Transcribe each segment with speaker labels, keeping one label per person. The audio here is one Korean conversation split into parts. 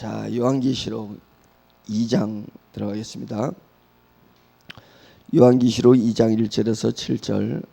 Speaker 1: 자, 요한계시록 2장 들어가겠습니다. 요한계시록 2장 1절에서 7절.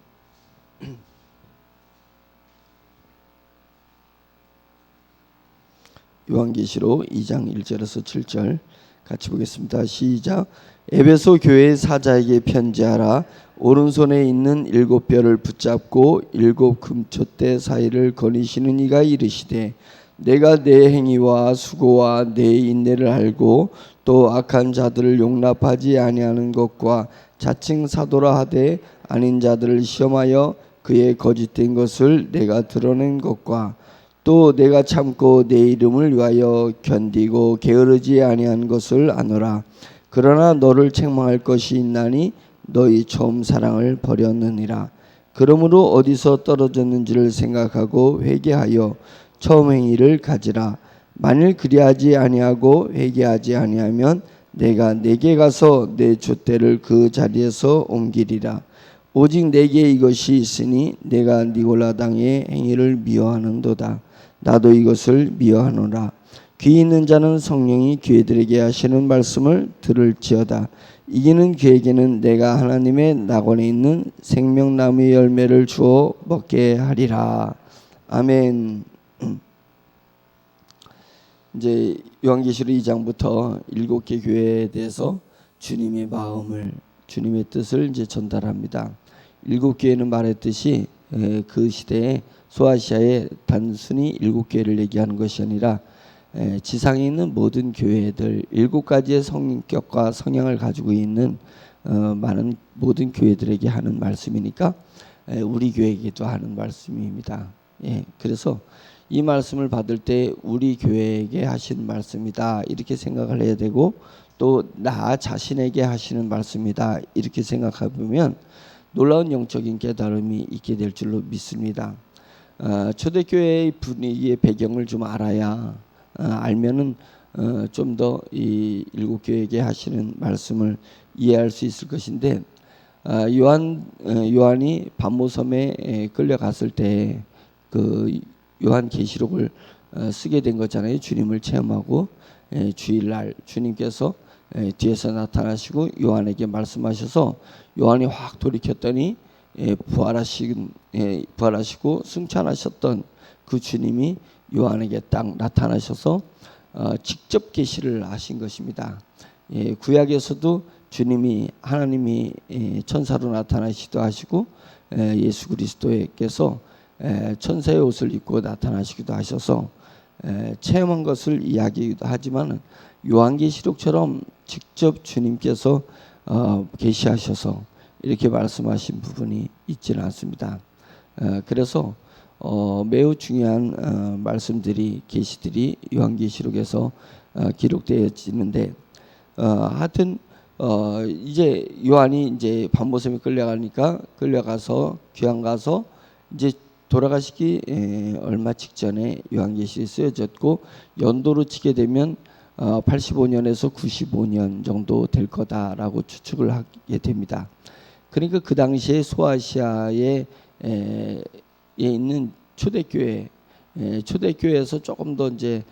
Speaker 1: 요한계시록 2장 1절에서 7절 같이 보겠습니다. 시작. 에베소 교회의 사자에게 편지하라. 오른손에 있는 7뼈를 붙잡고 7 금촛대 사이를 거니시는 이가 이르시되, 내가 내 행위와 수고와 내 인내를 알고 또 악한 자들을 용납하지 아니하는 것과 자칭 사도라 하되 아닌 자들을 시험하여 그의 거짓된 것을 내가 드러낸 것과 또 내가 참고 내 이름을 위하여 견디고 게으르지 아니한 것을 아노라. 그러나 너를 책망할 것이 있나니 너희 처음 사랑을 버렸느니라. 그러므로 어디서 떨어졌는지를 생각하고 회개하여 처음 행위를 가지라. 만일 그리하지 아니하고 회개하지 아니하면 내가 내게 가서 내 촛대를 그 자리에서 옮기리라. 오직 내게 이것이 있으니 내가 니골라 당의 행위를 미워하는도다. 나도 이것을 미워하노라. 귀 있는 자는 성령이 교회들에게 하시는 말씀을 들을지어다. 이기는 그에게는 내가 하나님의 낙원에 있는 생명나무의 열매를 주어 먹게 하리라. 아멘. 이제 요한계시록 2장부터 7개 교회에 대해서 주님의 마음을, 주님의 뜻을 이제 전달합니다. 7교회는 말했듯이 그 시대에 소아시아에 단순히 7교회를 얘기하는 것이 아니라 지상에 있는 모든 교회들 7가지의 성격과 성향을 가지고 있는 많은 모든 교회들에게 하는 말씀이니까 우리 교회에게도 하는 말씀입니다. 그래서 이 말씀을 받을 때 우리 교회에게 하시는 말씀이다 이렇게 생각을 해야 되고, 또 나 자신에게 하시는 말씀이다 이렇게 생각해보면 놀라운 영적인 깨달음이 있게 될 줄로 믿습니다. 초대교회의 분위기의 배경을 좀 알아야 알면은 좀 더 이 7교회에게 하시는 말씀을 이해할 수 있을 것인데, 요한이 반모섬에 끌려갔을 때 그 요한계시록을 쓰게 된 거잖아요. 주님을 체험하고 주일날 주님께서 뒤에서 나타나시고 요한에게 말씀하셔서 요한이 확 돌이켰더니 부활하시고 승천하셨던 그 주님이 요한에게 딱 나타나셔서 직접 계시를 하신 것입니다. 구약에서도 주님이 하나님이 천사로 나타나시기도 하시고 예수 그리스도께서 천사의 옷을 입고 나타나시기도 하셔서 체험한 것을 이야기하기도 하지만 요한계시록처럼 직접 주님께서 계시하셔서 이렇게 말씀하신 부분이 있지는 않습니다. 그래서 매우 중요한 말씀들이 계시들이 요한계시록에서 기록되어지는데, 하여튼 이제 요한이 이제 반모섬에 끌려가서 귀양 가서 이제 돌아가시기 얼마 직전에 요한계시록이 쓰여졌고, 연도로 치게 되면 85년에서 95년 정도 될 거다라고 추측을 하게 됩니다. 그러니까 그 당시에 소아시아에 있는 초대교회에서 조금 더 이제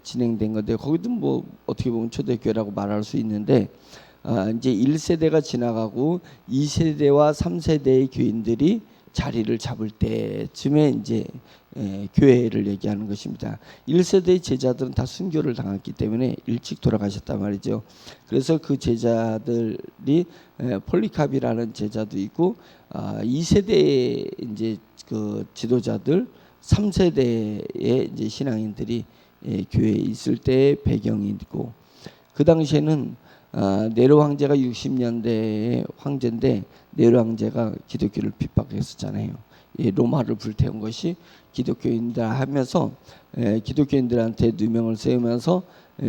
Speaker 1: 진행된 건데, 거기도 뭐 어떻게 보면 초대교회라고 말할 수 있는데, 이제 1세대가 지나가고 2세대와 3세대의 교인들이 자리를 잡을 때쯤에 이제 교회를 얘기하는 것입니다. 1세대의 제자들은 다 순교를 당했기 때문에 일찍 돌아가셨단 말이죠. 그래서 그 제자들이 폴리캅이라는 제자도 있고, 2세대의 이제 그 지도자들, 3세대의 이제 신앙인들이 교회에 있을 때의 배경이 있고, 그 당시에는 네로 황제가 60년대의 황제인데, 네로 황제가 기독교를 핍박했었잖아요. 로마를 불태운 것이 기독교인들 하면서 기독교인들한테 누명을 세우면서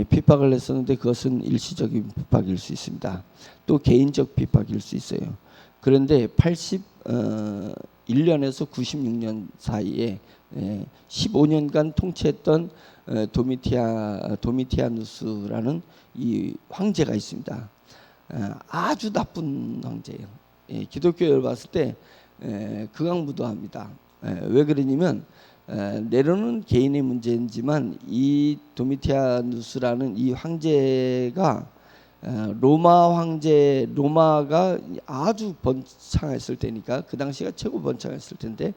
Speaker 1: 핍박을 했었는데, 그것은 일시적인 핍박일 수 있습니다. 또 개인적 핍박일 수 있어요. 그런데 81년에서 96년 사이에 15년간 통치했던 도미티아누스라는 이 황제가 있습니다. 아주 나쁜 황제예요. 기독교를 봤을 때 극악무도합니다. 왜 그러냐면 내려는 개인의 문제이지만 이 도미티아누스라는 이 황제가 로마가 아주 번창했을 때니까 그 당시가 최고 번창했을 텐데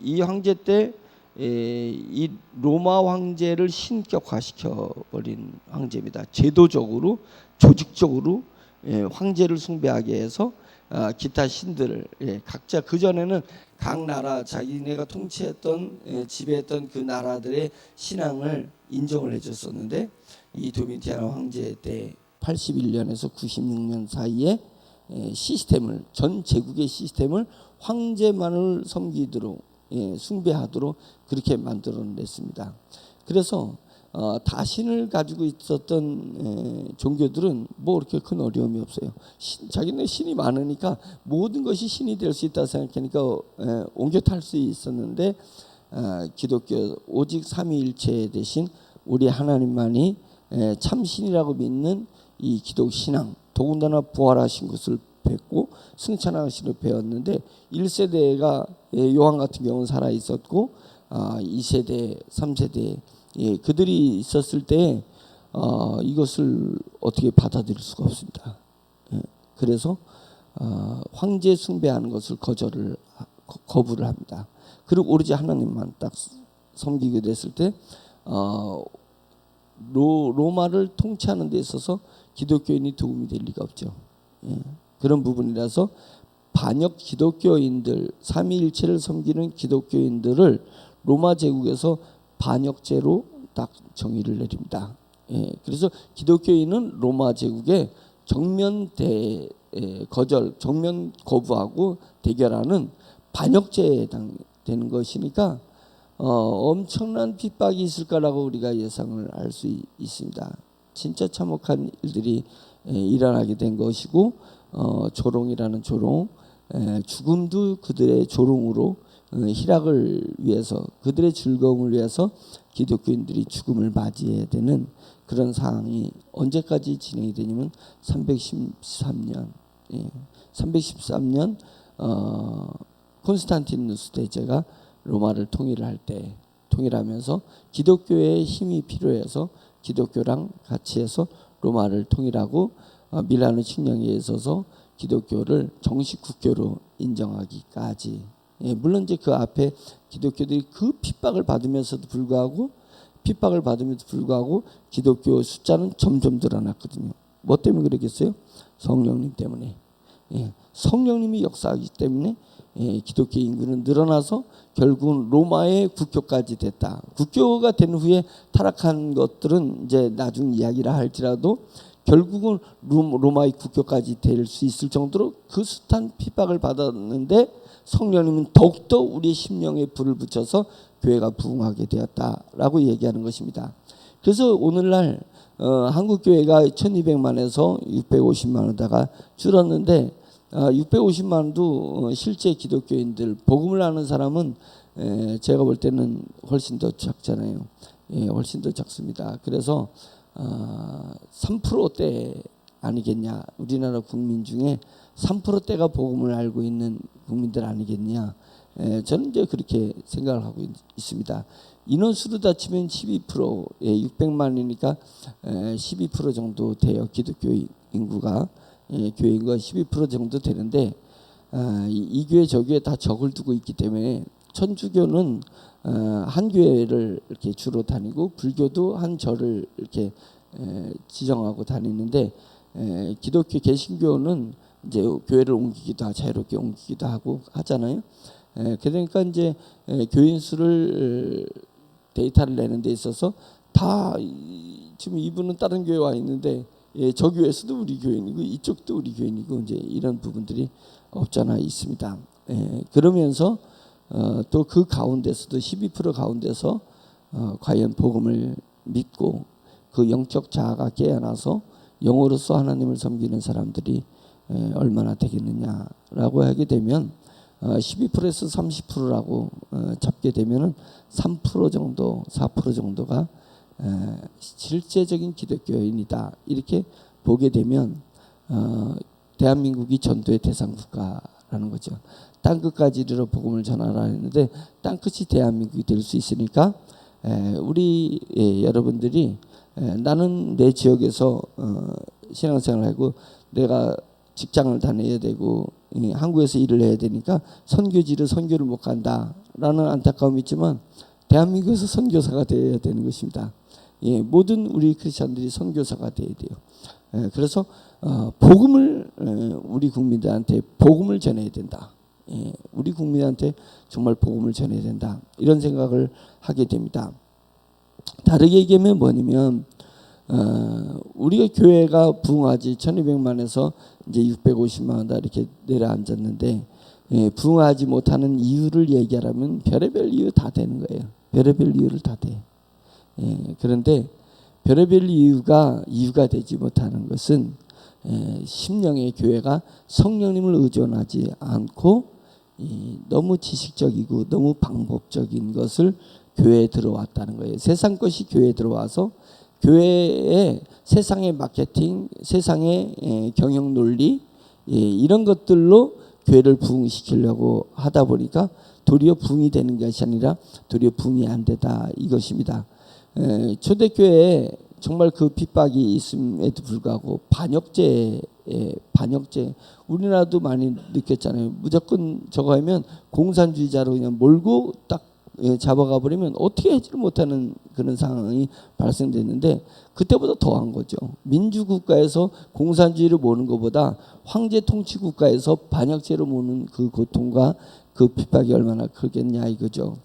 Speaker 1: 이 황제 때 이 로마 황제를 신격화시켜 버린 황제입니다. 제도적으로 조직적으로 황제를 숭배하게 해서 기타 신들을 각자 그 전에는 각 나라 자기네가 통치했던 지배했던 그 나라들의 신앙을 인정을 해줬었는데 이 도미티아노 황제 때 81년에서 96년 사이에 시스템을 전 제국의 시스템을 황제만을 섬기도록 숭배하도록 그렇게 만들어냈습니다. 그래서 다 신을 가지고 있었던 종교들은 뭐 그렇게 큰 어려움이 없어요. 자기네 신이 많으니까 모든 것이 신이 될 수 있다 생각하니까 옮겨 탈 수 있었는데 기독교 오직 삼위일체 대신 우리 하나님만이 참 신이라고 믿는 이 기독 신앙, 더군다나 부활하신 것을 뵙고 승천하신 것을 배웠는데 1세대가 요한 같은 경우는 살아 있었고 2세대, 3세대 그들이 있었을 때 이것을 어떻게 받아들일 수가 없습니다. 그래서 황제 숭배하는 것을 거부를 합니다. 그리고 오로지 하나님만 딱 섬기게 됐을 때 로마를 통치하는 데 있어서 기독교인이 도움이 될 리가 없죠. 그런 부분이라서 반역 기독교인들, 삼위일체를 섬기는 기독교인들을 로마 제국에서 반역죄로 딱 정의를 내립니다. 그래서 기독교인은 로마 제국의 정면 정면 거부하고 대결하는 반역죄에 해당되는 것이니까 엄청난 핍박이 있을 거라고 우리가 예상을 할 수 있습니다. 진짜 참혹한 일들이 일어나게 된 것이고 조롱이라는 조롱, 죽음도 그들의 조롱으로 희락을 위해서 그들의 즐거움을 위해서 기독교인들이 죽음을 맞이해야 되는 그런 상황이 언제까지 진행이 되냐면 313년 313년 콘스탄티누스 대제가 로마를 통일하면서 기독교의 힘이 필요해서 기독교랑 같이 해서 로마를 통일하고 밀라노 칙령에 있어서 기독교를 정식 국교로 인정하기까지 물론 이제 그 앞에 기독교들이 그 핍박을 받으면서도 불구하고 기독교 숫자는 점점 늘어났거든요. 뭐 때문에 그러겠어요? 성령님 때문에. 성령님이 역사하기 때문에 기독교 인구는 늘어나서 결국은 로마의 국교까지 됐다. 국교가 된 후에 타락한 것들은 이제 나중 이야기라 할지라도 결국은 로마의 국교까지 될 수 있을 정도로 그 숱한 핍박을 받았는데 성령님은 더욱더 우리의 심령에 불을 붙여서 교회가 부흥하게 되었다라고 얘기하는 것입니다. 그래서 오늘날 한국 교회가 1200만에서 650만으로다가 줄었는데 650만도 실제 기독교인들 복음을 아는 사람은 제가 볼 때는 훨씬 더 작잖아요. 훨씬 더 작습니다. 그래서 3%대 아니겠냐. 우리나라 국민 중에 3%대가 복음을 알고 있는 국민들 아니겠냐. 저는 이제 그렇게 생각을 하고 있습니다. 인원수로 따지면 12%, 600만이니까 12% 정도 돼요. 기독교 인구가. 교회 인구가 12% 정도 되는데 이 교회 저 교회 다 적을 두고 있기 때문에 천주교는 한 교회를 이렇게 주로 다니고 불교도 한 절을 이렇게 지정하고 다니는데 기독교 개신교는 이제 교회를 옮기기도 하고 자유롭게 옮기기도 하고 하잖아요. 그러니까 이제 교인 수를 데이터를 내는 데 있어서 다 지금 이분은 다른 교회 와 있는데 저 교회에서도 우리 교인이고 이쪽도 우리 교인이고 이제 이런 부분들이 없잖아 있습니다. 그러면서 또 그 가운데서도 12% 가운데서 과연 복음을 믿고 그 영적 자아가 깨어나서 영으로서 하나님을 섬기는 사람들이 얼마나 되겠느냐라고 하게 되면 12%에서 30%라고 잡게 되면은 3% 정도, 4% 정도가 실제적인 기독교인이다. 이렇게 보게 되면 대한민국이 전도의 대상 국가가 된다라는 거죠. 땅끝까지 이르러 복음을 전하라 했는데 땅끝이 대한민국이 될 수 있으니까 우리 여러분들이 나는 내 지역에서 신앙생활하고 내가 직장을 다녀야 되고 한국에서 일을 해야 되니까 선교지를 선교를 못 간다라는 안타까움이 있지만 대한민국에서 선교사가 되어야 되는 것입니다. 모든 우리 크리스천들이 선교사가 되어야 돼요. 그래서 복음을 우리 국민들한테 복음을 전해야 된다. 우리 국민한테 정말 복음을 전해야 된다. 이런 생각을 하게 됩니다. 다르게 얘기하면 뭐냐면 우리가 교회가 부흥하지 1200만에서 이제 650만 다 이렇게 내려앉았는데 부흥하지 못하는 이유를 얘기하라면 별의별 이유 다 되는 거예요. 별의별 이유를 다 돼. 그런데 별의별 이유가 되지 못하는 것은 심령의 교회가 성령님을 의존하지 않고 너무 지식적이고 너무 방법적인 것을 교회에 들어왔다는 거예요. 세상 것이 교회에 들어와서 교회의 세상의 마케팅, 세상의 경영 논리 이런 것들로 교회를 부흥시키려고 하다 보니까 도리어 부흥이 되는 것이 아니라 도리어 부흥이 안 되다 이것입니다. 초대교회에 정말 그 핍박이 있음에도 불구하고 반역죄 우리나라도 많이 느꼈잖아요. 무조건 저거 하면 공산주의자로 그냥 몰고 딱 잡아가 버리면 어떻게 하지를 못하는 그런 상황이 발생됐는데 그때보다 더한 거죠. 민주국가에서 공산주의를 모는 것보다 황제 통치국가에서 반역죄로 모는 그 고통과 그 핍박이 얼마나 크겠냐 이거죠.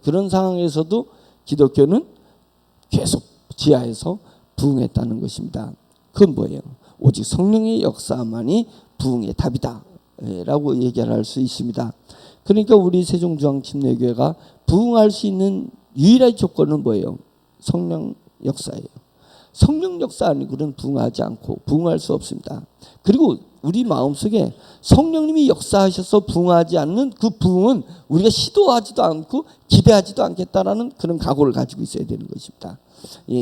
Speaker 1: 그런 상황에서도 기독교는 계속 지하에서 부흥했다는 것입니다. 그건 뭐예요? 오직 성령의 역사만이 부흥의 답이다 라고 얘기를 할 수 있습니다. 그러니까 우리 세종중앙침례교회가 부흥할 수 있는 유일한 조건은 뭐예요? 성령 역사예요. 성령 역사 아니고는 부흥하지 않고 부흥할 수 없습니다. 그리고 우리 마음속에 성령님이 역사하셔서 부흥하지 않는 그 부흥은 우리가 시도하지도 않고 기대하지도 않겠다라는 그런 각오를 가지고 있어야 되는 것입니다.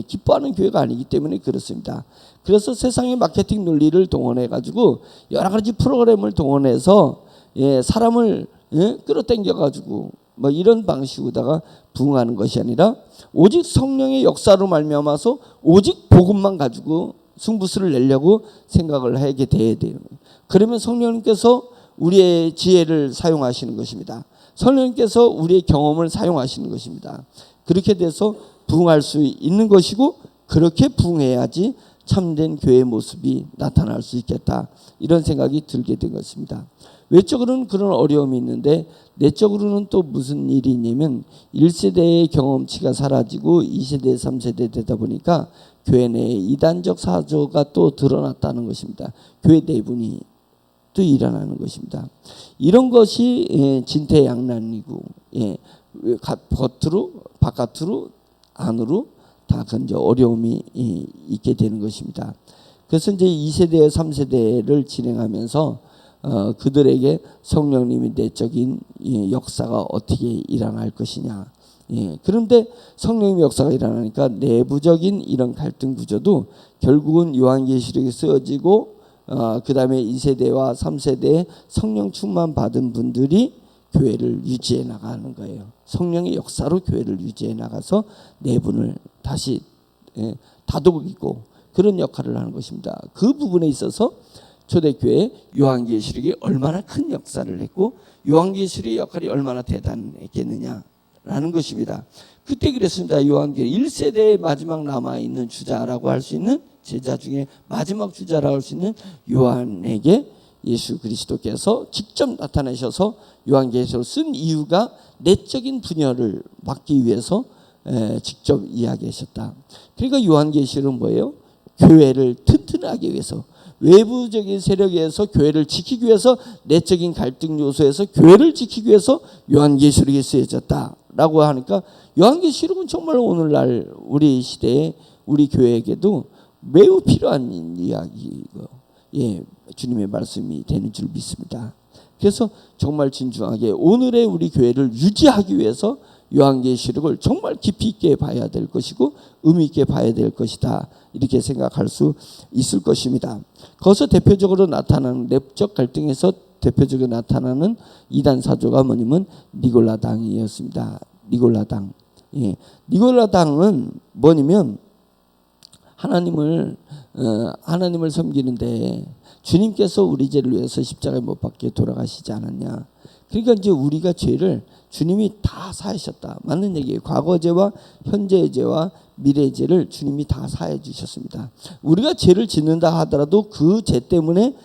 Speaker 1: 기뻐하는 교회가 아니기 때문에 그렇습니다. 그래서 세상의 마케팅 논리를 동원해 가지고 여러 가지 프로그램을 동원해서 사람을 끌어당겨 가지고 뭐 이런 방식으로다가 부흥하는 것이 아니라 오직 성령의 역사로 말미암아서 오직 복음만 가지고 승부수를 내려고 생각을 하게 돼야 돼요. 그러면 성령님께서 우리의 지혜를 사용하시는 것입니다. 성령님께서 우리의 경험을 사용하시는 것입니다. 그렇게 돼서 부흥할 수 있는 것이고 그렇게 부흥해야지 참된 교회의 모습이 나타날 수 있겠다 이런 생각이 들게 된 것입니다. 외적으로는 그런 어려움이 있는데 내적으로는 또 무슨 일이 있냐면 1세대의 경험치가 사라지고 2세대 3세대 되다 보니까 교회 내에 이단적 사조가 또 드러났다는 것입니다. 교회 내분이 또 일어나는 것입니다. 이런 것이 진퇴양난이고 겉으로 바깥으로 안으로 다 이제 어려움이 있게 되는 것입니다. 그래서 이제 2세대 3세대를 진행하면서 그들에게 성령님의 내적인 역사가 어떻게 일어날 것이냐. 그런데 성령님의 역사가 일어나니까 내부적인 이런 갈등 구조도 결국은 요한계시록에 쓰여지고 그 다음에 2세대와 3세대의 성령 충만 받은 분들이 교회를 유지해 나가는 거예요. 성령의 역사로 교회를 유지해 나가서 내분을 다시 다독이고 그런 역할을 하는 것입니다. 그 부분에 있어서 초대교회 요한계시록이 얼마나 큰 역사를 했고 요한계시록의 역할이 얼마나 대단했겠느냐라는 것입니다. 그때 그랬습니다. 요한계시록 1세대의 마지막 남아있는 주자라고 할 수 있는 제자 중에 마지막 주자라고 할 수 있는 요한에게 예수 그리스도께서 직접 나타나셔서 요한계시록을 쓴 이유가 내적인 분열을 막기 위해서 직접 이야기하셨다. 그러니까 요한계시록은 뭐예요? 교회를 튼튼하게 위해서 외부적인 세력에서 교회를 지키기 위해서 내적인 갈등 요소에서 교회를 지키기 위해서 요한계시록이 쓰여졌다라고 하니까 요한계시록은 정말 오늘날 우리 시대에 우리 교회에게도 매우 필요한 이야기고 주님의 말씀이 되는 줄 믿습니다. 그래서 정말 진중하게 오늘의 우리 교회를 유지하기 위해서 요한계시록을 정말 깊이 있게 봐야 될 것이고 의미 있게 봐야 될 것이다 이렇게 생각할 수 있을 것입니다. 거기서 대표적으로 나타나는 내적 갈등에서 대표적으로 나타나는 이단 사조가 뭐냐면 니골라당이었습니다. 니골라당. 예. 니골라당은 뭐냐면 하나님을 섬기는데 주님께서 우리 죄를 위해서 십자가에 못 박혀 돌아가시지 않았냐. 그러니까 이제 우리가 죄를 주님이 다 사하셨다. 맞는 얘기예요. 과거 죄와 현재의 죄와 미래의 죄를 주님이 다 사해 주셨습니다. 우리가 죄를 짓는다 하더라도 그 죄 때문에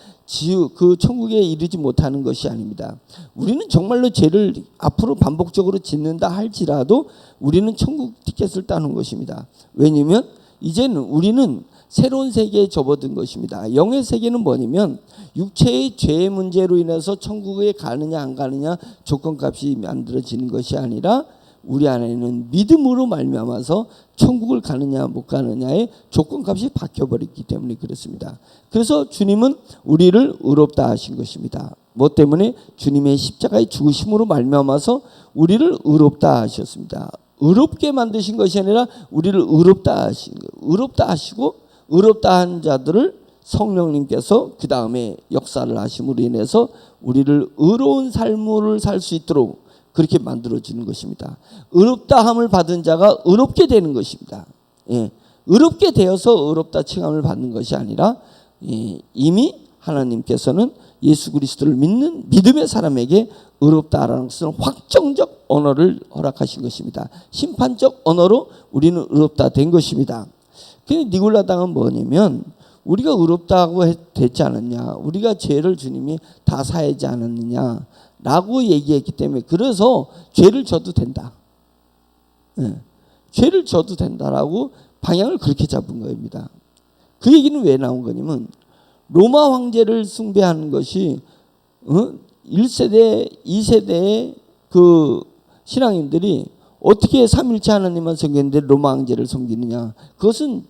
Speaker 1: 그 천국에 이르지 못하는 것이 아닙니다. 우리는 정말로 죄를 앞으로 반복적으로 짓는다 할지라도 우리는 천국 티켓을 따는 것입니다. 왜냐하면 이제는 우리는 새로운 세계에 접어든 것입니다. 영의 세계는 뭐냐면 육체의 죄의 문제로 인해서 천국에 가느냐 안 가느냐 조건값이 만들어지는 것이 아니라 우리 안에는 믿음으로 말미암아서 천국을 가느냐 못 가느냐의 조건값이 바뀌어버렸기 때문에 그렇습니다. 그래서 주님은 우리를 의롭다 하신 것입니다. 뭐 때문에? 주님의 십자가의 죽으심으로 말미암아서 우리를 의롭다 하셨습니다. 의롭게 만드신 것이 아니라 우리를 의롭다 하신 거예요. 의롭다 하시고 의롭다 한 자들을 성령님께서 그 다음에 역사를 하심으로 인해서 우리를 의로운 삶을 살 수 있도록 그렇게 만들어지는 것입니다. 의롭다함을 받은 자가 의롭게 되는 것입니다. 예. 의롭게 되어서 의롭다 칭함을 받는 것이 아니라 이미 하나님께서는 예수 그리스도를 믿는 믿음의 사람에게 의롭다라는 것은 확정적 언어를 허락하신 것입니다. 심판적 언어로 우리는 의롭다 된 것입니다. 근데 니골라당은 뭐냐면 우리가 의롭다고 됐지 않았냐, 우리가 죄를 주님이 다 사하지 않았느냐 라고 얘기했기 때문에 그래서 죄를 져도 된다. 네. 죄를 져도 된다라고 방향을 그렇게 잡은 겁니다. 그 얘기는 왜 나온 거냐면 로마 황제를 숭배하는 것이 1세대, 2세대의 그 신앙인들이 어떻게 삼일체 하나님만 섬기는데 로마 황제를 섬기느냐. 그것은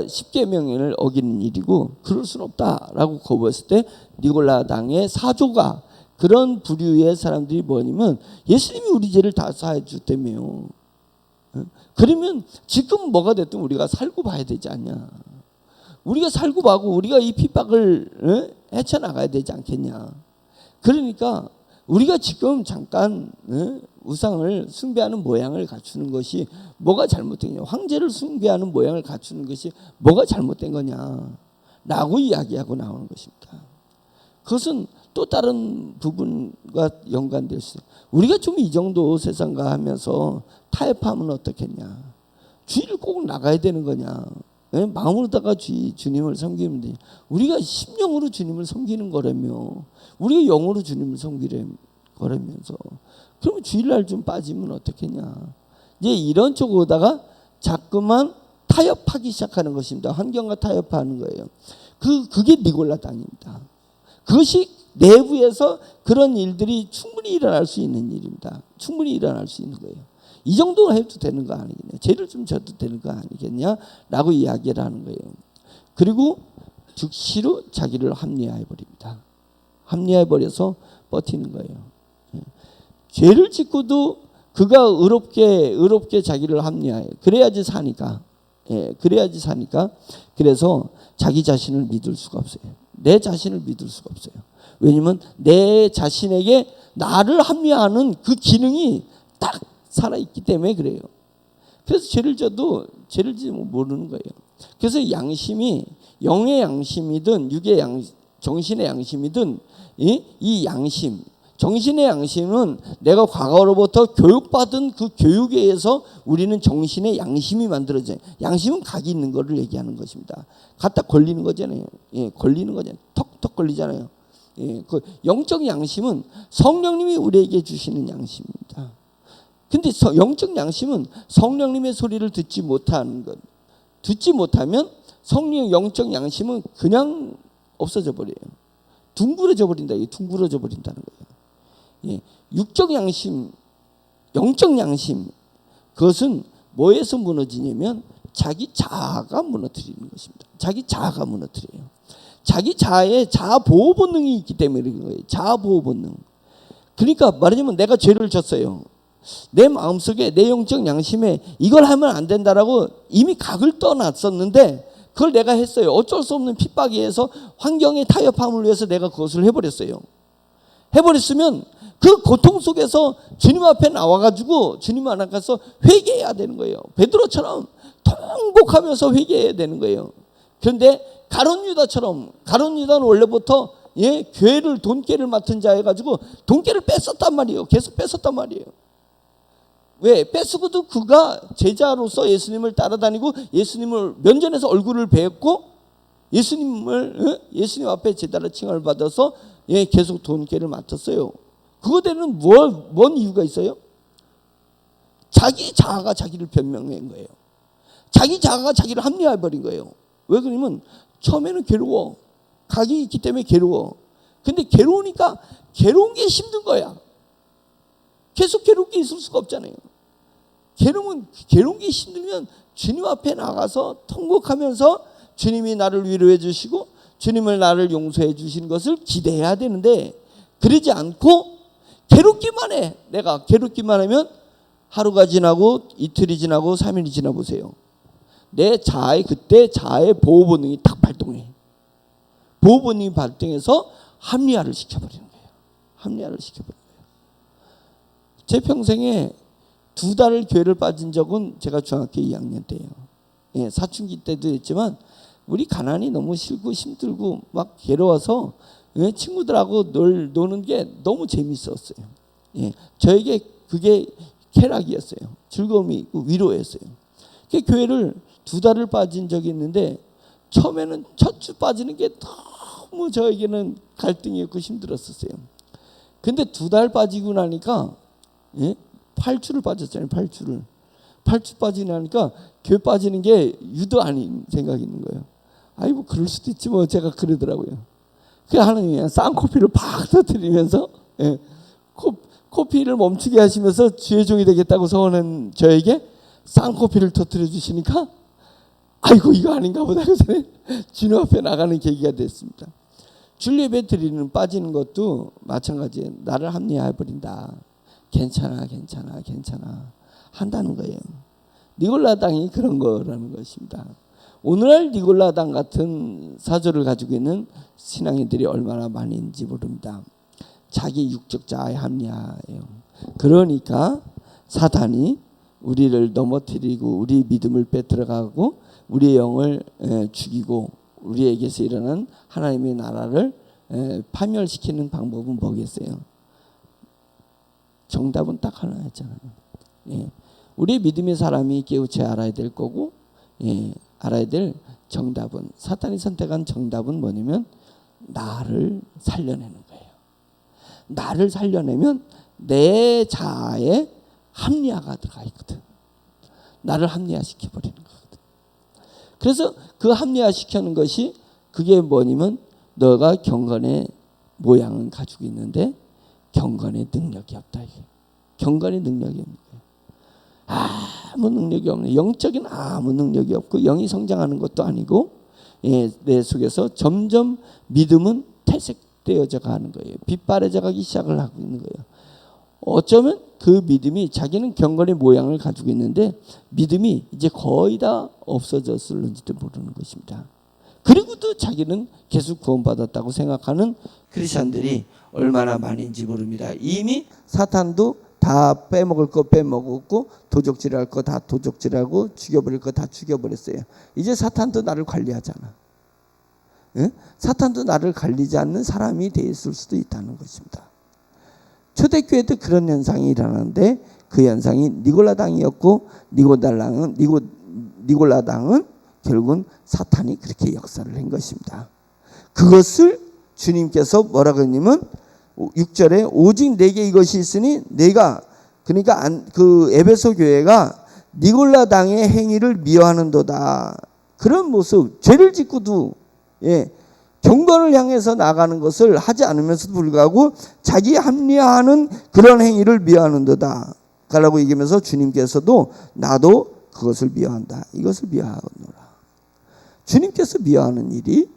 Speaker 1: 십계명을 어기는 일이고 그럴 수는 없다라고 거부했을 때 니골라당의 사조가 그런 부류의 사람들이 뭐냐면 예수님이 우리 죄를 다 사해 줬다며요. 그러면 지금 뭐가 됐든 우리가 살고 봐야 되지 않냐. 우리가 살고 봐고 우리가 이 핍박을 헤쳐나가야 되지 않겠냐. 그러니까 우리가 지금 잠깐 우상을 숭배하는 모양을 갖추는 것이 뭐가 잘못된 거냐. 황제를 숭배하는 모양을 갖추는 것이 뭐가 잘못된 거냐 라고 이야기하고 나오는 것입니다. 그것은 또 다른 부분과 연관될 수 있어요. 우리가 좀 이 정도 세상과 하면서 타협하면 어떻겠냐. 주의를 꼭 나가야 되는 거냐. 마음으로다가 주님을 섬기면 돼. 우리가 심령으로 주님을 섬기는 거라며. 우리가 영으로 주님을 섬기는 거라면서. 그러면 주일날 좀 빠지면 어떻겠냐. 이제 이런 쪽으로다가 자꾸만 타협하기 시작하는 것입니다. 환경과 타협하는 거예요. 그게 니골라당입니다. 그것이 내부에서 그런 일들이 충분히 일어날 수 있는 일입니다. 충분히 일어날 수 있는 거예요. 이 정도 해도 되는 거 아니겠냐. 죄를 좀 져도 되는 거 아니겠냐라고 이야기를 하는 거예요. 그리고 즉시로 자기를 합리화해버립니다. 합리화해버려서 버티는 거예요. 죄를 짓고도 그가 의롭게 자기를 합리화해. 그래야지 사니까. 그래야지 사니까. 그래서 자기 자신을 믿을 수가 없어요. 내 자신을 믿을 수가 없어요. 왜냐면 내 자신에게 나를 합리화하는 그 기능이 딱 살아있기 때문에 그래요. 그래서 죄를 져도 죄를 지면 모르는 거예요. 그래서 양심이 영의 양심이든 육의 정신의 양심이든 이 양심, 정신의 양심은 내가 과거로부터 교육받은 그 교육에 의해서 우리는 정신의 양심이 만들어져요. 양심은 각이 있는 거를 얘기하는 것입니다. 갖다 걸리는 거잖아요. 걸리는 거잖아요. 턱턱 걸리잖아요. 그 영적 양심은 성령님이 우리에게 주시는 양심입니다. 근데 영적 양심은 성령님의 소리를 듣지 못하는 것. 듣지 못하면 성령 영적 양심은 그냥 없어져 버려요. 둥그러져 버린다. 둥그러져 버린다는 거예요. 육적 양심, 영적 양심, 그것은 뭐에서 무너지냐면 자기 자아가 무너뜨리는 것입니다. 자기 자아가 무너뜨려요. 자기 자아에 자아 보호 본능이 있기 때문에 그런 거예요. 자아 보호 본능. 그러니까 말하자면 내가 죄를 졌어요. 내 마음속에 내 영적 양심에 이걸 하면 안 된다라고 이미 각을 떠났었는데 그걸 내가 했어요. 어쩔 수 없는 핍박에 의해서 환경의 타협함을 위해서 내가 그것을 해버렸어요. 해버렸으면 그 고통 속에서 주님 앞에 나와가지고 주님 앞에서 회개해야 되는 거예요. 베드로처럼 통곡하면서 회개해야 되는 거예요. 그런데 가룟 유다처럼, 가룟 유다는 원래부터 교회를 돈깨를 맡은 자여가지고 돈깨를 뺐었단 말이에요. 계속 뺐었단 말이에요. 왜? 뺏으고도 그가 제자로서 예수님을 따라다니고 예수님을 면전에서 얼굴을 뵙고 예수님 앞에 제자로 칭함을 받아서 계속 돈깨를 맡았어요. 그거에는 뭔 이유가 있어요? 자기 자아가 자기를 변명한 거예요. 자기 자아가 자기를 합리화해버린 거예요. 왜 그러냐면 처음에는 괴로워. 각이 있기 때문에 괴로워. 근데 괴로우니까 괴로운 게 힘든 거야. 계속 괴롭게 있을 수가 없잖아요. 괴로운 게 힘들면 주님 앞에 나가서 통곡하면서 주님이 나를 위로해 주시고 주님을 나를 용서해 주시는 것을 기대해야 되는데, 그러지 않고 괴롭기만 해. 내가 괴롭기만 하면 하루가 지나고 이틀이 지나고 3일이 지나 보세요. 내 그때 자아의 보호 본능이 딱 발동해. 보호 본능이 발동해서 합리화를 시켜버리는 거예요. 합리화를 시켜버리는 거예요. 제 평생에 2달을 교회를 빠진 적은 제가 중학교 2학년 때예요. 사춘기 때도 했지만 우리 가난이 너무 싫고 힘들고 막 괴로워서 친구들하고 노는 게 너무 재밌었어요. 저에게 그게 쾌락이었어요. 즐거움이 있고 위로였어요. 교회를 2달을 빠진 적이 있는데 처음에는 첫 주 빠지는 게 너무 저에게는 갈등이었고 힘들었었어요. 근데 2달 빠지고 나니까 8주를 빠졌잖아요. 8주 빠지고 나니까 교회 빠지는 게 유도 아닌 생각이 있는 거예요. 아이고 그럴 수도 있지 뭐, 제가 그러더라고요. 그 하나님이 쌍코피를 팍 터뜨리면서 코피를 멈추게 하시면서 주의 종이 되겠다고 서원한 저에게 쌍코피를 터뜨려 주시니까 아이고 이거 아닌가 보다 해서 주님 앞에 나가는 계기가 됐습니다. 줄 예배 드리는 빠지는 것도 마찬가지예요. 나를 합리화해버린다. 괜찮아 한다는 거예요. 니골라당이 그런 거라는 것입니다. 오늘날 니골라당 같은 사조를 가지고 있는 신앙인들이 얼마나 많은지 모릅니다. 자기 육적 자아의 합리화예요. 그러니까 사탄이 우리를 넘어뜨리고 우리 믿음을 빼들어가고 우리의 영을 죽이고 우리에게서 일어난 하나님의 나라를 파멸시키는 방법은 뭐겠어요? 정답은 딱 하나였잖아요. 우리 믿음의 사람이 깨우쳐 알아야 될 거고, 알아야 될 정답은, 사탄이 선택한 정답은 뭐냐면 나를 살려내는 거예요. 나를 살려내면 내 자아에 합리화가 들어가 있거든. 나를 합리화시켜버리는 거거든. 그래서 그 합리화시키는 것이 그게 뭐냐면 너가 경건의 모양은 가지고 있는데 경건의 능력이 없다. 경건의 능력이 없는 거예요. 아무 능력이 없네. 영적인 아무 능력이 없고 영이 성장하는 것도 아니고 내 속에서 점점 믿음은 퇴색되어져 가는 거예요. 빗바래져 가기 시작을 하고 있는 거예요. 어쩌면 그 믿음이 자기는 경건의 모양을 가지고 있는데 믿음이 이제 거의 다 없어졌을는지도 모르는 것입니다. 그리고도 자기는 계속 구원받았다고 생각하는 크리스천들이 얼마나 많은지 모릅니다. 이미 사탄도 다 빼먹을 거 빼먹었고 도적질할 거 다 도적질하고 죽여버릴 거 다 죽여버렸어요. 이제 사탄도 나를 관리하잖아. 사탄도 나를 관리지 않는 사람이 되었을 수도 있다는 것입니다. 초대교회도 그런 현상이 일어나는데 그 현상이 니골라당이었고 니골라당은 결국은 사탄이 그렇게 역사를 한 것입니다. 그것을 주님께서 뭐라고 했냐면 6절에 오직 내게 이것이 있으니 내가, 그러니까 그 에베소 교회가 니골라당의 행위를 미워하는도다. 그런 모습, 죄를 짓고도 경건을 향해서 나가는 것을 하지 않으면서도 불구하고 자기 합리화하는 그런 행위를 미워하는도다 라고 얘기하면서 주님께서도 나도 그것을 미워한다. 이것을 미워하노라. 주님께서 미워하는 일이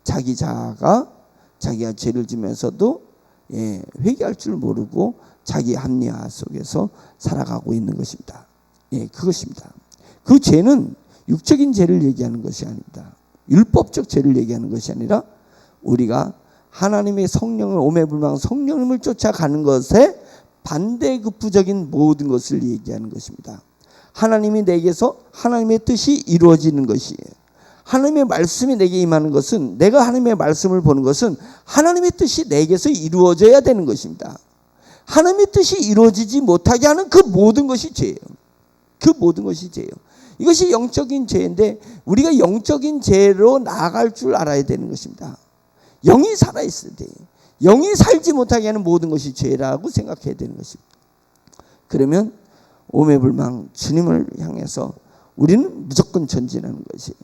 Speaker 1: 자기 자아가 자기가 죄를 지면서도 회개할 줄 모르고 자기 합리화 속에서 살아가고 있는 것입니다. 그것입니다. 그 죄는 육적인 죄를 얘기하는 것이 아닙니다. 율법적 죄를 얘기하는 것이 아니라 우리가 하나님의 성령을 오매불망 성령님을 쫓아가는 것에 반대급부적인 모든 것을 얘기하는 것입니다. 하나님이 내게서 하나님의 뜻이 이루어지는 것이에요. 하나님의 말씀이 내게 임하는 것은, 내가 하나님의 말씀을 보는 것은 하나님의 뜻이 내게서 이루어져야 되는 것입니다. 하나님의 뜻이 이루어지지 못하게 하는 그 모든 것이 죄예요. 그 모든 것이 죄예요. 이것이 영적인 죄인데 우리가 영적인 죄로 나아갈 줄 알아야 되는 것입니다. 영이 살아있어야 돼요. 영이 살지 못하게 하는 모든 것이 죄라고 생각해야 되는 것입니다. 그러면 오매불망 주님을 향해서 우리는 무조건 전진하는 것이에요.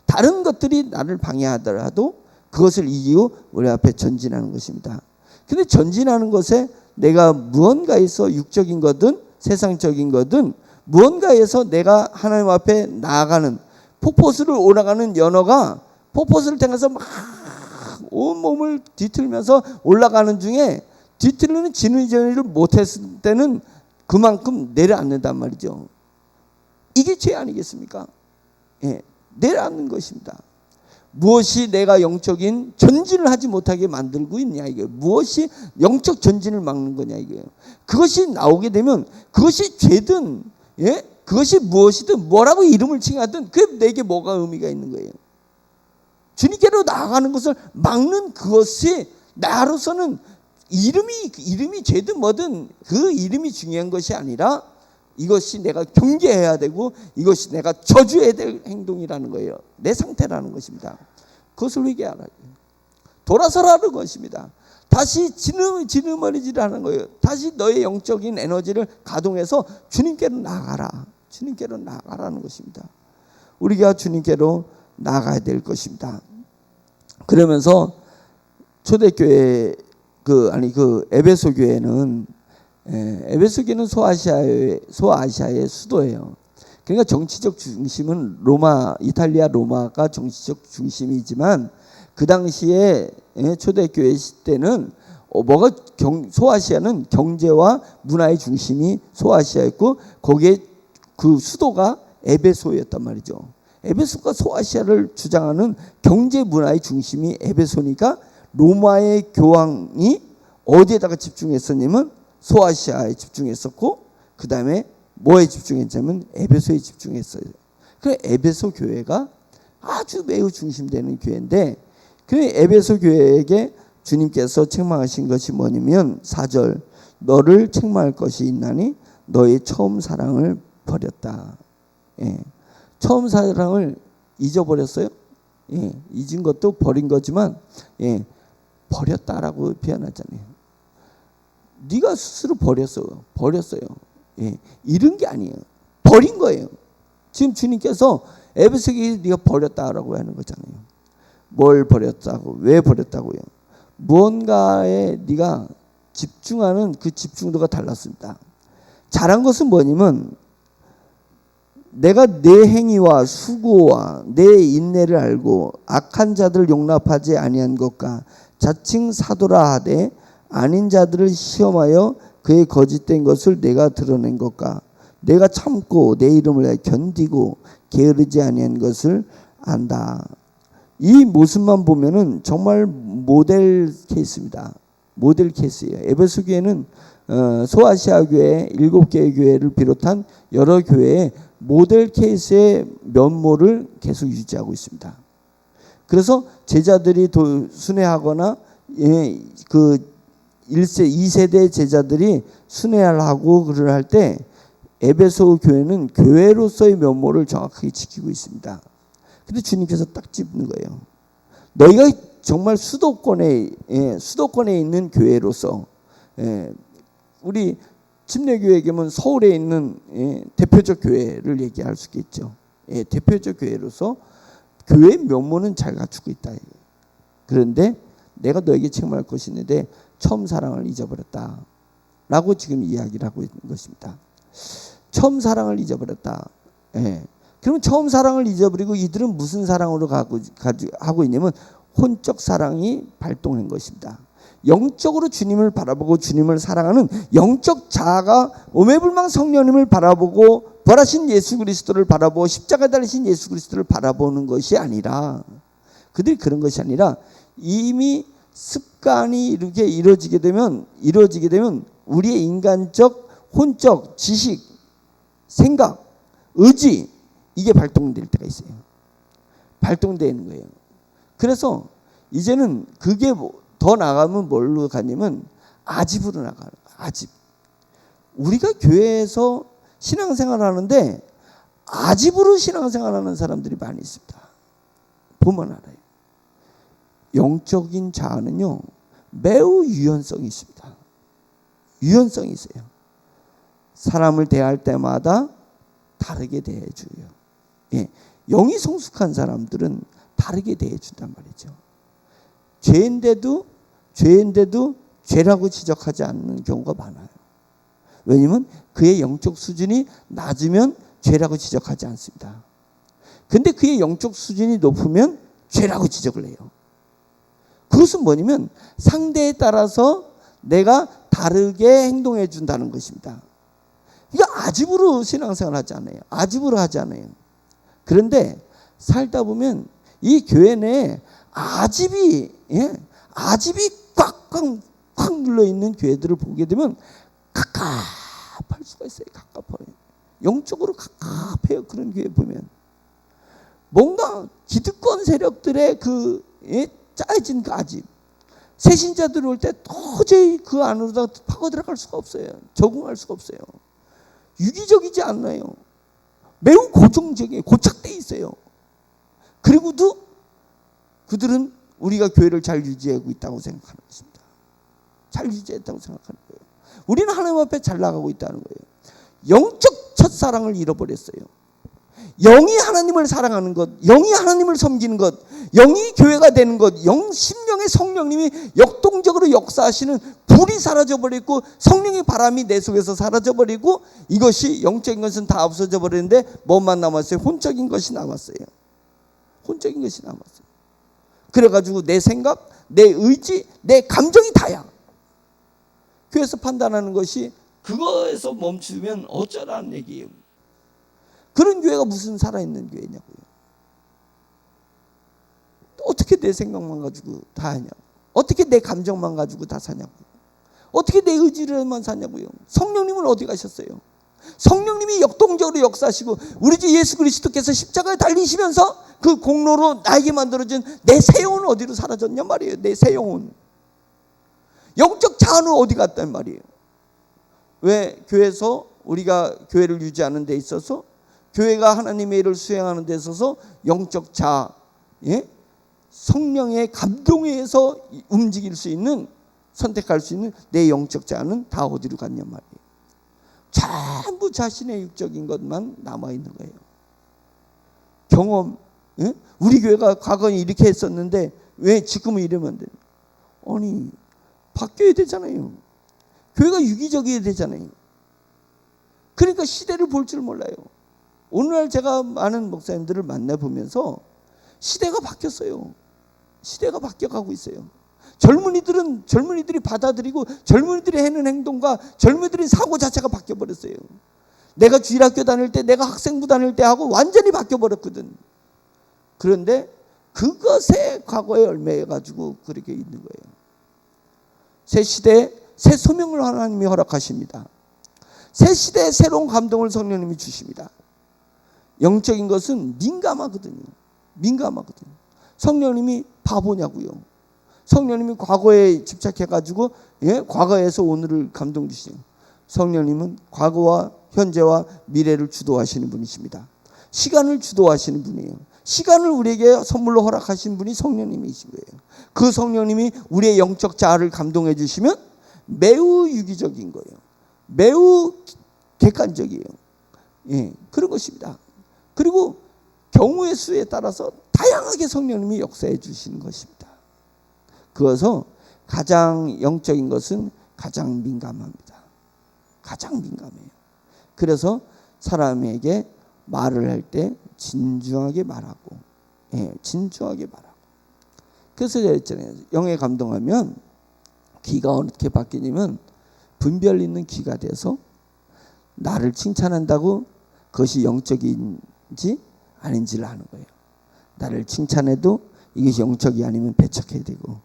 Speaker 1: 다른 것들이 나를 방해하더라도 그것을 이기고 우리 앞에 전진하는 것입니다. 근데 전진하는 것에 내가 무언가에서 육적인 거든 세상적인 거든 무언가에서 내가 하나님 앞에 나아가는 폭포수를 올라가는 연어가 폭포수를 향해서 막 온몸을 뒤틀면서 올라가는 중에 뒤틀리는 지느러지를 못했을 때는 그만큼 내려앉는단 말이죠. 이게 죄 아니겠습니까? 예, 내려앉는 것입니다. 무엇이 내가 영적인 전진을 하지 못하게 만들고 있냐 이거예요. 무엇이 영적 전진을 막는 거냐 이거예요. 그것이 나오게 되면 그것이 죄든 그것이 무엇이든 뭐라고 이름을 칭하든 그게 내게 뭐가 의미가 있는 거예요. 주님께로 나아가는 것을 막는 그것이 나로서는 이름이 죄든 뭐든 그 이름이 중요한 것이 아니라 이것이 내가 경계해야 되고 이것이 내가 저주해야 될 행동이라는 거예요. 내 상태라는 것입니다. 그것을 회개하라. 돌아서라는 것입니다. 다시 지느머리질하는 거예요. 다시 너의 영적인 에너지를 가동해서 주님께로 나아가라. 주님께로 나아가라는 것입니다. 우리가 주님께로 나아가야 될 것입니다. 그러면서 초대교회 에베소 교회는 소아시아의 수도예요. 그러니까 정치적 중심은 이탈리아 로마가 정치적 중심이지만 그 당시에 초대교회 시대는 소아시아는 경제와 문화의 중심이 소아시아였고 거기에 그 수도가 에베소였단 말이죠. 에베소가 소아시아를 주장하는 경제 문화의 중심이 에베소니까 로마의 교황이 어디에다가 집중했었냐면 소아시아에 집중했었고 그 다음에 뭐에 집중했냐면 에베소에 집중했어요. 그 에베소 교회가 아주 매우 중심되는 교회인데 그 에베소 교회에게 주님께서 책망하신 것이 뭐냐면 4절 너를 책망할 것이 있나니 너의 처음 사랑을 버렸다. 처음 사랑을 잊어버렸어요. 잊은 것도 버린 거지만 버렸다라고 표현하잖아요. 네가 스스로 버렸어요. 잃은 게 아니에요. 버린 거예요. 지금 주님께서 에베소에 네가 버렸다라고 하는 거잖아요. 뭘 버렸다고? 왜 버렸다고요? 무언가에 네가 집중하는 그 집중도가 달랐습니다. 잘한 것은 뭐냐면 내가 내 행위와 수고와 내 인내를 알고 악한 자들을 용납하지 아니한 것과 자칭 사도라 하되 아닌 자들을 시험하여 그의 거짓된 것을 내가 드러낸 것과 내가 참고 내 이름을 견디고 게으르지 아니한 것을 안다. 이 모습만 보면은 정말 모델 케이스입니다. 모델 케이스예요. 에베소 교회는 소아시아 교회 7개의 교회를 비롯한 여러 교회의 모델 케이스의 면모를 계속 유지하고 있습니다. 그래서 제자들이 순회하거나 그 2세대 제자들이 순회를 하고 그를 할 때 에베소 교회는 교회로서의 면모를 정확하게 지키고 있습니다. 근데 주님께서 딱 짚는 거예요. 너희가 정말 수도권에 있는 교회로서 우리 침례교회에게는 서울에 있는 대표적 교회를 얘기할 수 있겠죠. 대표적 교회로서 교회의 면모는 잘 갖추고 있다. 그런데 내가 너에게 책망할 것이 있는데 처음 사랑을 잊어버렸다. 라고 지금 이야기를 하고 있는 것입니다. 처음 사랑을 잊어버렸다. 그러면 처음 사랑을 잊어버리고 이들은 무슨 사랑으로 하고 있냐면 혼적 사랑이 발동한 것입니다. 영적으로 주님을 바라보고 주님을 사랑하는 영적 자아가 오매불망 성령님을 바라보고 부활하신 예수 그리스도를 바라보고 십자가에 달리신 예수 그리스도를 바라보는 것이 아니라, 그들이 그런 것이 아니라 이미 습관이 이렇게 이루어지게 되면 우리의 인간적 혼적 지식 생각 의지 이게 발동될 때가 있어요. 발동되는 거예요. 그래서 이제는 그게 더 나가면 뭘로 가냐면 아집으로 나가요. 아집. 우리가 교회에서 신앙생활 하는데 아집으로 신앙생활 하는 사람들이 많이 있습니다. 보면 알아요. 영적인 자아는요 매우 유연성이 있습니다. 유연성이 있어요. 사람을 대할 때마다 다르게 대해줘요. 예. 영이 성숙한 사람들은 다르게 대해준단 말이죠. 죄인데도 죄라고 지적하지 않는 경우가 많아요. 왜냐하면 그의 영적 수준이 낮으면 죄라고 지적하지 않습니다. 근데 그의 영적 수준이 높으면 죄라고 지적을 해요. 그것은 뭐냐면 상대에 따라서 내가 다르게 행동해 준다는 것입니다. 그러니까 아집으로 신앙생활 하지 않아요. 아집으로 하지 않아요. 그런데 살다 보면 이 교회 내에 아집이 꽉꽉 눌러 있는 교회들을 보게 되면 갑갑할 수가 있어요. 갑갑해요. 영적으로 갑갑해요. 그런 교회 보면 뭔가 기득권 세력들의 그 짜여진 그 아집, 새신자들 올 때 도저히 그 안으로 파고 들어갈 수가 없어요. 적응할 수가 없어요. 유기적이지 않나요? 매우 고정적이에요. 고착돼 있어요. 그리고도 그들은 우리가 교회를 잘 유지하고 있다고 생각하는 것입니다. 잘 유지했다고 생각하는 거예요. 우리는 하나님 앞에 잘 나가고 있다는 거예요. 영적 첫사랑을 잃어버렸어요. 영이 하나님을 사랑하는 것, 영이 하나님을 섬기는 것, 영이 교회가 되는 것, 심령의 성령님이 역동적으로 역사하시는 불이 사라져버리고 성령의 바람이 내 속에서 사라져버리고 이것이 영적인 것은 다 없어져 버리는데 뭐만 남았어요? 혼적인 것이 남았어요. 혼적인 것이 남았어요. 그래가지고 내 생각, 내 의지, 내 감정이 다야. 교회에서 판단하는 것이 그거에서 멈추면 어쩌라는 얘기예요. 그런 교회가 무슨 살아있는 교회냐고요. 어떻게 내 생각만 가지고 다 하냐고. 어떻게 내 감정만 가지고 다 사냐고. 어떻게 내 의지로만 사냐고요. 성령님은 어디 가셨어요? 성령님이 역동적으로 역사하시고 우리 주 예수 그리스도께서 십자가에 달리시면서 그 공로로 나에게 만들어진 내 새 영혼은 어디로 사라졌냐 말이에요. 내 새 영혼. 영적 자아는 어디 갔단 말이에요. 왜 교회에서 우리가 교회를 유지하는 데 있어서 교회가 하나님의 일을 수행하는 데 있어서 영적 자아, 성령의 감동에 의해서 움직일 수 있는 선택할 수 있는 내 영적 자아는 다 어디로 갔냐 말이에요. 전부 자신의 육적인 것만 남아있는 거예요. 경험, 우리 교회가 과거에 이렇게 했었는데 왜 지금은 이러면 안 돼요? 아니 바뀌어야 되잖아요. 교회가 유기적이어야 되잖아요. 그러니까 시대를 볼 줄 몰라요. 오늘날 제가 많은 목사님들을 만나보면서 시대가 바뀌었어요. 시대가 바뀌어가고 있어요. 젊은이들이 받아들이고 젊은이들이 하는 행동과 젊은이들의 사고 자체가 바뀌어버렸어요. 내가 주일학교 다닐 때 내가 학생부 다닐 때 하고 완전히 바뀌어버렸거든. 그런데 그것에 과거에 얽매여가지고 그렇게 있는 거예요. 새 시대에 새 소명을 하나님이 허락하십니다. 새 시대에 새로운 감동을 성령님이 주십니다. 영적인 것은 민감하거든요. 민감하거든요. 성령님이 바보냐고요. 성령님이 과거에 집착해가지고 과거에서 오늘을 감동 주시죠. 성령님은 과거와 현재와 미래를 주도하시는 분이십니다. 시간을 주도하시는 분이에요. 시간을 우리에게 선물로 허락하신 분이 성령님이신 거예요. 그 성령님이 우리의 영적 자아를 감동해 주시면 매우 유기적인 거예요. 매우 객관적이에요. 그런 것입니다. 그리고 경우의 수에 따라서 다양하게 성령님이 역사해 주시는 것입니다. 그래서 가장 영적인 것은 가장 민감합니다. 가장 민감해요. 그래서 사람에게 말을 할 때 진중하게 말하고, 진중하게 말하고. 그래서 제가 했잖아요. 영에 감동하면 귀가 어떻게 바뀌냐면 분별 있는 귀가 돼서 나를 칭찬한다고 그것이 영적인지 아닌지를 아는 거예요. 나를 칭찬해도 이것이 영적이 아니면 배척해야 되고,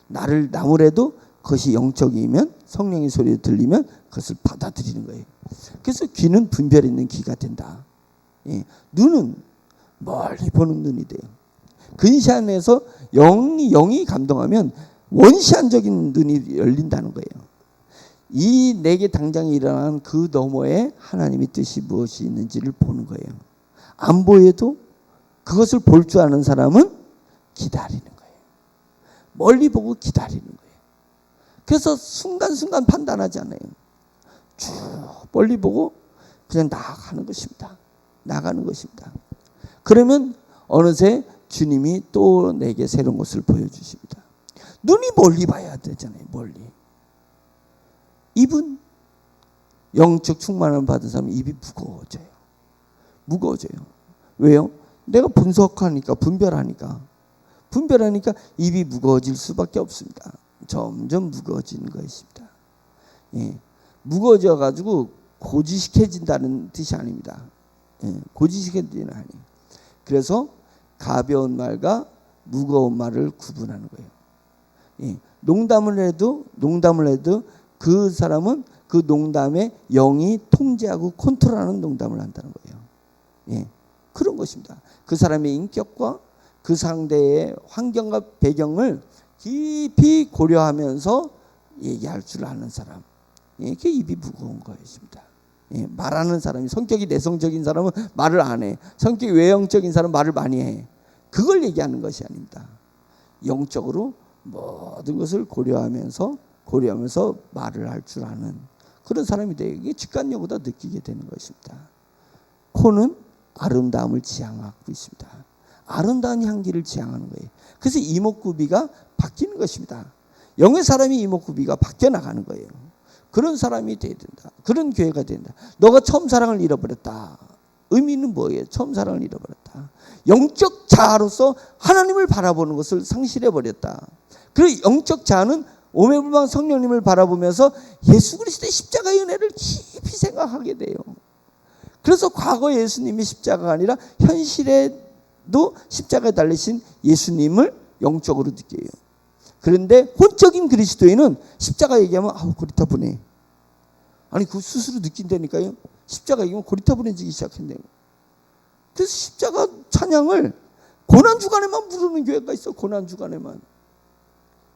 Speaker 1: 나를 나무래도 그것이 영적이면 성령의 소리가 들리면 그것을 받아들이는 거예요. 그래서 귀는 분별 있는 귀가 된다. 예. 눈은 멀리 보는 눈이 돼요. 근시안에서 영이 감동하면 원시안적인 눈이 열린다는 거예요. 이 내게 당장 일어난 그 너머에 하나님의 뜻이 무엇이 있는지를 보는 거예요. 안 보여도 그것을 볼 줄 아는 사람은 기다리는 거예요. 멀리 보고 기다리는 거예요. 그래서 순간순간 판단하지 않아요. 쭉 멀리 보고 그냥 나아가는 것입니다. 나가는 것입니다. 그러면 어느새 주님이 또 내게 새로운 것을 보여주십니다. 눈이 멀리 봐야 되잖아요. 멀리. 입은 영적 충만을 받은 사람은 입이 무거워져요. 무거워져요. 왜요? 내가 분석하니까, 분별하니까 입이 무거워질 수밖에 없습니다. 점점 무거워지는 것입니다. 예. 무거워져 가지고 고지식해진다는 뜻이 아닙니다. 예. 고지식해지는 아니에요. 그래서 가벼운 말과 무거운 말을 구분하는 거예요. 예. 농담을 해도 그 사람은 그 농담에 영이 통제하고 컨트롤하는 농담을 한다는 거예요. 예. 그런 것입니다. 그 사람의 인격과 그 상대의 환경과 배경을 깊이 고려하면서 얘기할 줄 아는 사람. 예. 그게 입이 무거운 것입니다. 예. 말하는 사람이, 성격이 내성적인 사람은 말을 안 해. 성격이 외형적인 사람은 말을 많이 해. 그걸 얘기하는 것이 아닙니다. 영적으로 모든 것을 고려하면서 말을 할 줄 아는 그런 사람이 돼요. 이게 직관력보다 느끼게 되는 것입니다. 코는 아름다움을 지향하고 있습니다. 아름다운 향기를 지향하는 거예요. 그래서 이목구비가 바뀌는 것입니다. 영의 사람이 이목구비가 바뀌어 나가는 거예요. 그런 사람이 돼야 된다. 그런 교회가 된다. 너가 처음 사랑을 잃어버렸다. 의미는 뭐예요? 처음 사랑을 잃어버렸다. 영적 자아로서 하나님을 바라보는 것을 상실해버렸다. 그리고 영적 자아는 오매불망 성령님을 바라보면서 예수 그리스도의 십자가의 은혜를 깊이 생각하게 돼요. 그래서 과거 예수님이 십자가가 아니라 현실에도 십자가에 달리신 예수님을 영적으로 느껴요. 그런데 혼적인 그리스도인은 십자가 얘기하면 고리타분해. 아니 그 스스로 느낀다니까요. 십자가 얘기하면 고리타분해지기 시작한대요. 그래서 십자가 찬양을 고난주간에만 부르는 교회가 있어. 고난주간에만.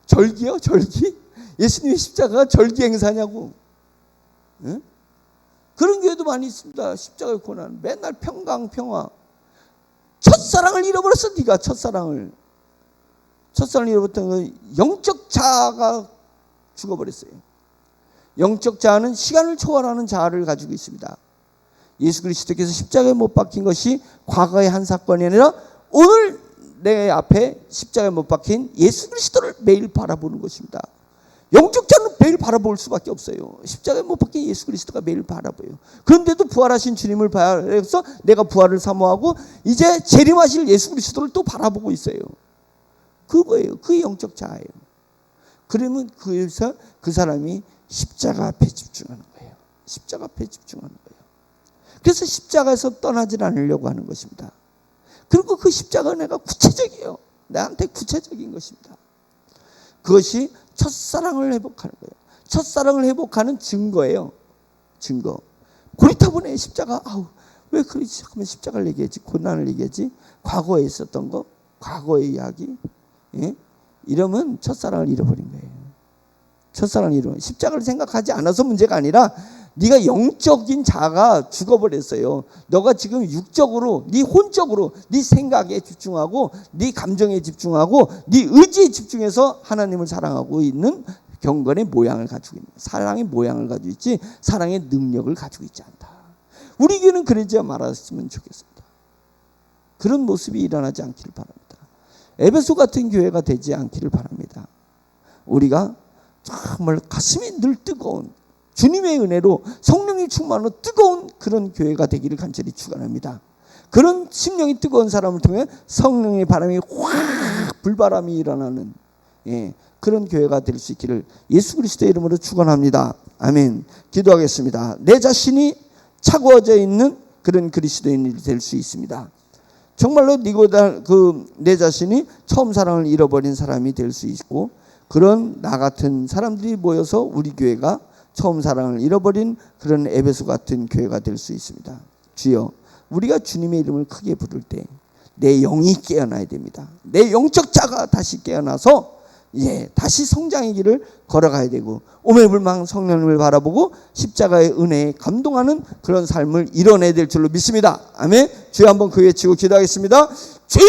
Speaker 1: 절기요? 절기? 예수님의 십자가가 절기 행사냐고. 응? 그런 교회도 많이 있습니다. 십자가의 고난. 맨날 평강 평화. 첫사랑을 잃어버렸어. 네가 첫사랑을 잃어버렸던 건 영적 자아가 죽어버렸어요. 영적 자아는 시간을 초월하는 자아를 가지고 있습니다. 예수 그리스도께서 십자가에 못 박힌 것이 과거의 한 사건이 아니라 오늘 내 앞에 십자가에 못 박힌 예수 그리스도를 매일 바라보는 것입니다. 영적 자는 매일 바라볼 수밖에 없어요. 십자가에 못 박힌 예수 그리스도가 매일 바라보여요. 그런데도 부활하신 주님을 바라서 내가 부활을 사모하고 이제 재림하실 예수 그리스도를 또 바라보고 있어요. 그거예요. 그게 영적 자아예요. 그러면 그래서 그 사람이 십자가 앞에 집중하는 거예요. 십자가 앞에 집중하는 거예요. 그래서 십자가에서 떠나질 않으려고 하는 것입니다. 그리고 그 십자가 은혜가 구체적이에요. 나한테 구체적인 것입니다. 그것이 첫사랑을 회복하는 거예요. 첫사랑을 회복하는 증거예요. 증거. 고리타분해 십자가. 왜 그러지? 잠깐만 십자가를 얘기하지? 고난을 얘기하지? 과거에 있었던 거? 과거의 이야기? 예? 이러면 첫사랑을 잃어버린 거예요. 첫사랑을 잃어버린. 십자가를 생각하지 않아서 문제가 아니라 네가 영적인 자가 죽어버렸어요. 너가 지금 육적으로, 네 혼적으로, 네 생각에 집중하고, 네 감정에 집중하고, 네 의지에 집중해서 하나님을 사랑하고 있는 경건의 모양을 가지고 있는, 사랑의 모양을 가지고 있지 사랑의 능력을 가지고 있지 않다. 우리 교회는 그러지 말았으면 좋겠습니다. 그런 모습이 일어나지 않기를 바랍니다. 에베소 같은 교회가 되지 않기를 바랍니다. 우리가 정말 가슴이 늘 뜨거운 주님의 은혜로 성령이 충만하고 뜨거운 그런 교회가 되기를 간절히 축원합니다. 그런 심령이 뜨거운 사람을 통해 성령의 바람이 확 불바람이 일어나는 그런 교회가 될 수 있기를 예수 그리스도의 이름으로 축원합니다. 아멘. 기도하겠습니다. 내 자신이 차고워져 있는 그런 그리스도인이 될 수 있습니다. 정말로 내 자신이 처음 사랑을 잃어버린 사람이 될 수 있고, 그런 나 같은 사람들이 모여서 우리 교회가 처음 사랑을 잃어버린 그런 에베소 같은 교회가 될 수 있습니다. 주여, 우리가 주님의 이름을 크게 부를 때 내 영이 깨어나야 됩니다. 내 영적 자가 다시 깨어나서 다시 성장의 길을 걸어가야 되고, 오매불망 성령님을 바라보고 십자가의 은혜에 감동하는 그런 삶을 이뤄내야 될 줄로 믿습니다. 아멘. 주여 한번 그 외치고 기도하겠습니다. 주여!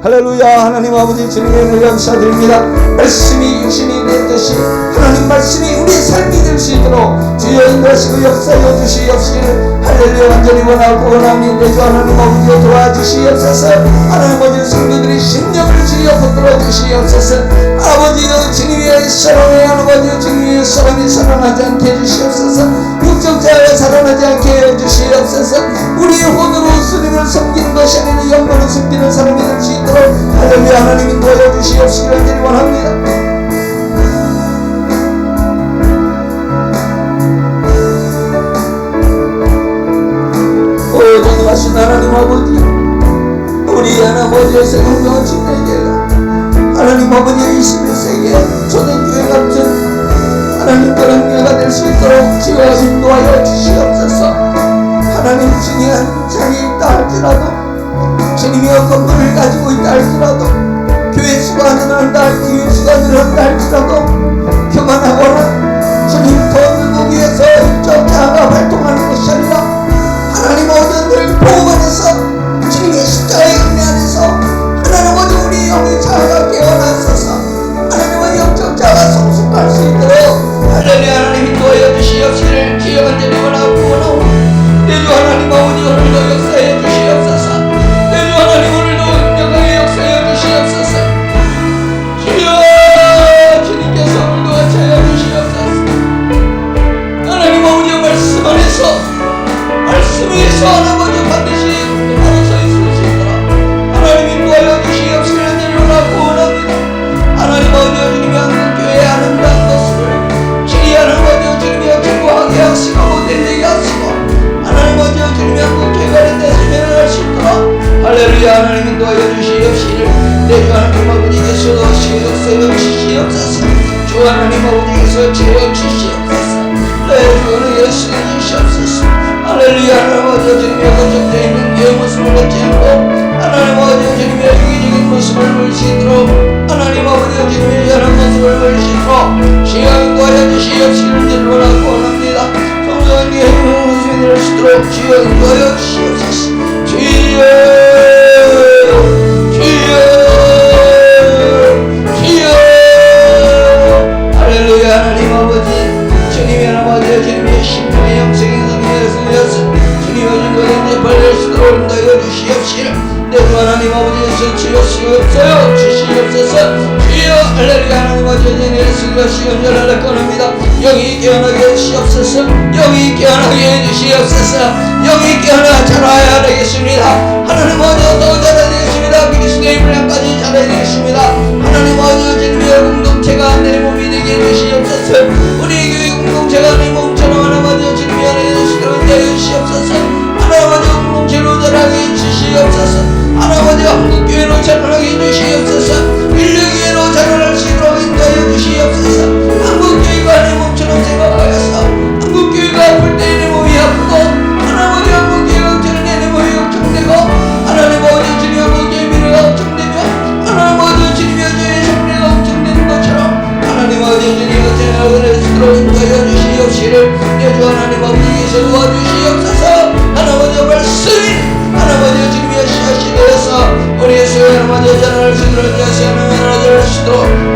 Speaker 1: 할렐루야. 하나님 아버지 주님의 은혜를 감사드립니다. 말씀이 육신이 된 듯이 하나님 말씀이 우리의 삶이 될 수 있도록 주여 인도하시고 역사여 주시옵시기를 할렐루야 완전히 원합니다. 내 주 하나님 아버지여 도와주시옵소서. 하나님 아버지 성도들의 심령을 주여 붙들어 주시옵소서. 아버지여 주님의 사랑에 아버지여 주님의 사랑이 살아나지 않게 해주시옵소서. 육정자가 살아나지 않게 해주시옵소서. 우리의 혼으로 주님을 섬기는 것이 아니라 영으로 섬기는 사람이 될 수 있도록 할렐루야 하나님이 도와주시옵시기를 간절히 원합니다. 전능하신 하나님 아버지, 우리 하나님 아버지에서 영광을 주님에게 하나님 아버지의 21세기에 초대교회 같은 하나님 그런 교회가 될 수 있도록 주여 인도하여 주시옵소서. 하나님 중요한 장이 있다 할지라도, 주님이 건물을 가지고 있다 할지라도, 교회 수가 늘어난다, 교회 수가 늘어난다 할지라도 교만하거나 주님 더 늘기 위해서 일정 자아가 발동하는 것이 아니라 하나님 어른들 보호 안에서 주님의 십자가의 은혜 안에서 하나님 어른 우리 영의 자아가 깨어나서서 하나님의 영적 자아가 성숙할 수 있도록 할렐루야 하나님 인도하여 주시옵시기를 주여 간절히 원하고 내 주 하나님 아버지 오늘도 역사해 주시옵소서. 내 주 하나님 오늘도 영광의 역사해 주시옵소서. 주여 주님께서 오늘도 하여 주시옵소서. 하나님 아버지의 말씀 안에서 말씀 위에서 하나님 반드시 바로 서 있을 수 있도록 하나님 인도하여 주시옵시기를 간절히 원합니다. 하나님 아버지 주님이 한국교회의 아름다운 모습을 지리하는 아버지 주님이 견고하게 하시고 못되게 하시고 하나님 아버지 주님이 한국교회가 된다시면 할 수 있도록 할렐루야 하나님 인도하여 주시옵시기를 내 주 하나님 아버지께서 역사여 주시옵소서. 주 하나님 아버지께서 채워 주시옵소서. 내 주는 예수 주시옵소서. 할렐루야 하나님 아버지 주님의 거듭되어 있는 내 모습을 갖지 않고 하나님 아버지 주님의 유기적인 모습을 볼 수 있도록 하나님 아버지 주님의 여러 모습을 볼 수 있도록 주여 인도하여 주시옵시기를 원합니다. 성도님의 모습이 될 수 있도록 주여 인도하여 주시옵소서. 주여 할렐루야 하나님 아버지 주님의 아버지 주님의 심령의 영적인 성령에서 주님의 주님과 벌릴 수 있도록 인도하여 주시옵시기를 내 주 하나님 아버지에서 주시옵소서. 주여 할렐루야 하나님 아버지 주님의 수고하시 연결하라 꺼냅니다. 영이 깨어나게 해주시옵소서. 영이 깨어나게 해주시옵소서. 영이 깨어나 자라야 되겠습니다. 하나님 아버지 더 자라야 되겠습니다. 그리스도의 분량까지 자라야 되겠습니다. 하나님 아버지 주님의 공동체가 내 몸이 되게 해주시옵소서. 우리 교회 공동체가 내 몸처럼 하나님 아버지 주님이 안에 주시도록 해주시옵소서. 하나님 아버지 공동체로 자라게 해주시옵소서. 하나님 아버지 한국교회로 자라게 해주시옵소서. 인류교회로 자라날 수 있도록 인도하여 주시옵소서. 한국교회가 내 몸처럼 생각하여서 한국교회가 아플 때 내 몸이 아프고 하나님 아버지 한국교회가 걱정할 때 내 몸이 걱정되고 하나님 아버지 주님 한국교회 미래가 걱정되며 하나님 아버지 주님의 저의 성례가 걱정되는 것처럼 하나님 아버지 주님의 생각을 해주도록 인도하여 주시옵시기를 내 주 하나님 아버지께서 도와주시옵소서. 하나님 아버지 말씀이 하나님 아버지 주님의 씨앗이 되어서 우리의 수요일 마저 자랄 수 있도록 하나님 하나님 수 있도록